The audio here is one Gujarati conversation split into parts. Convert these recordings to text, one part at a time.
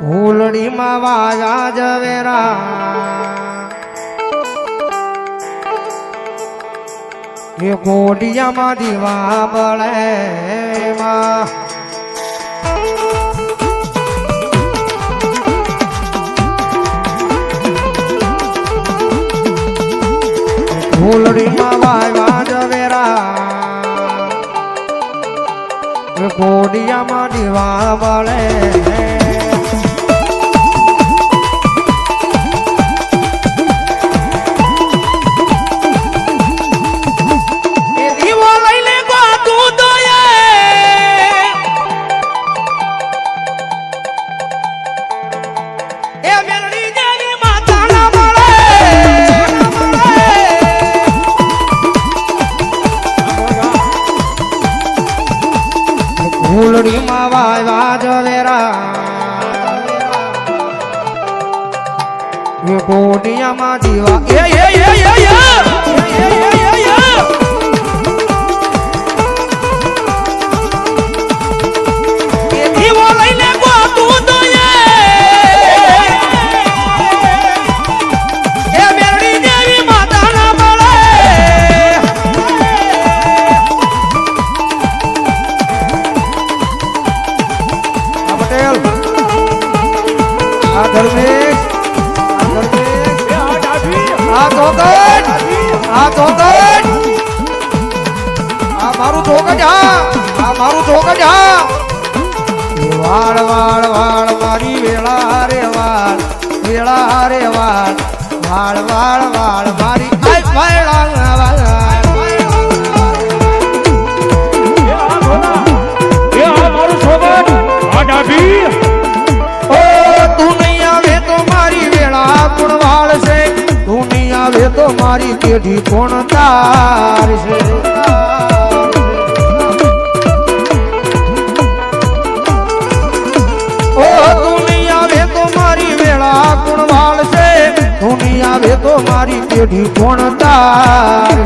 ફૂલડીમાં વાયા જવેરા એ કોડિયામાં દીવા બળે ફૂલડીમાં વાયા જવેરા એ કોડિયામાં દીવા બળે ફૂલડીમાં વાયા જવેરા એ કોડિયામાં દીવા વાળ વાળ વાળ મારી વેળા રે વાળ વેળા રે વાળ વાળ વાળ વાળ મારી વેળા વાળ તું નહીં આવે તો મારી વેળા કોણ વાળ છે તું નહીં આવે તો મારી પેઢી કોણ તાર છે આવે તો મારી પેઢી કોણ તાર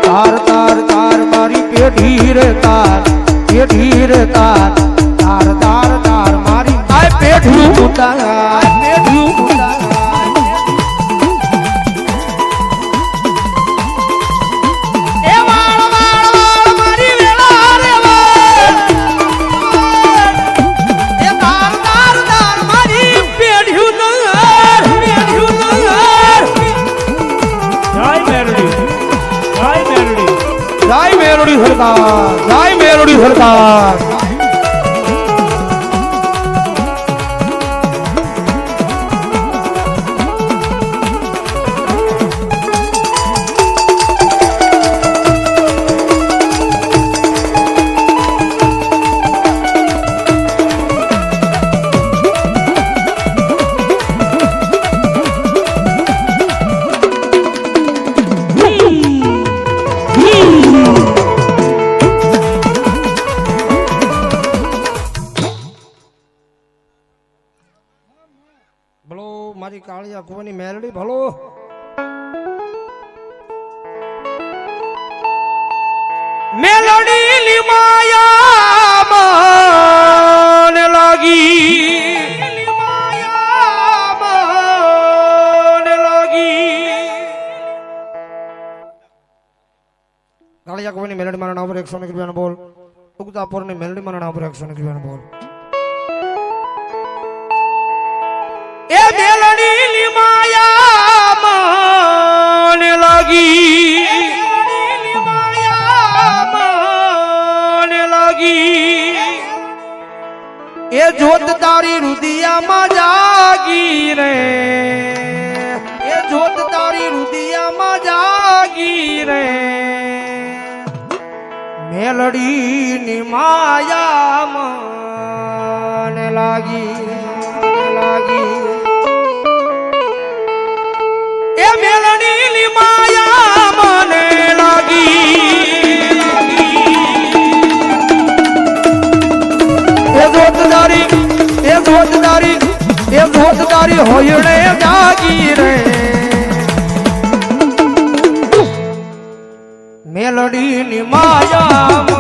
તાર તાર તાર મારી પેઢી રે તાર પેઢી રે તાર તાર તાર તાર મારી આ પેઢી ઉતાર પેઢી ઉતાર જય મેરડી સરકાર મારી કાળિયા કુવાની મેલડી ભલો મેલડી લીમાયા મને લાગી કાળિયા કુવાની મેલડી મારા નામ પર 100 રૂપિયાનો બોલ ઉગતાપુર ની મેલડી મારા નામ પર 100 રૂપિયાનો બોલ એ મેલડી લીમાયા મને લાગી મને લાગી એ જોત તારી રુદિયામાં જાગી રે એ જોત તારી રુદિયામાં જાગી રે મેલડી ની માયા મને લાગી લાગી એ મેલડી લીમાયા મને લાગી એ જોતદારી હોયડે જાગી રે મેલડી ની માયા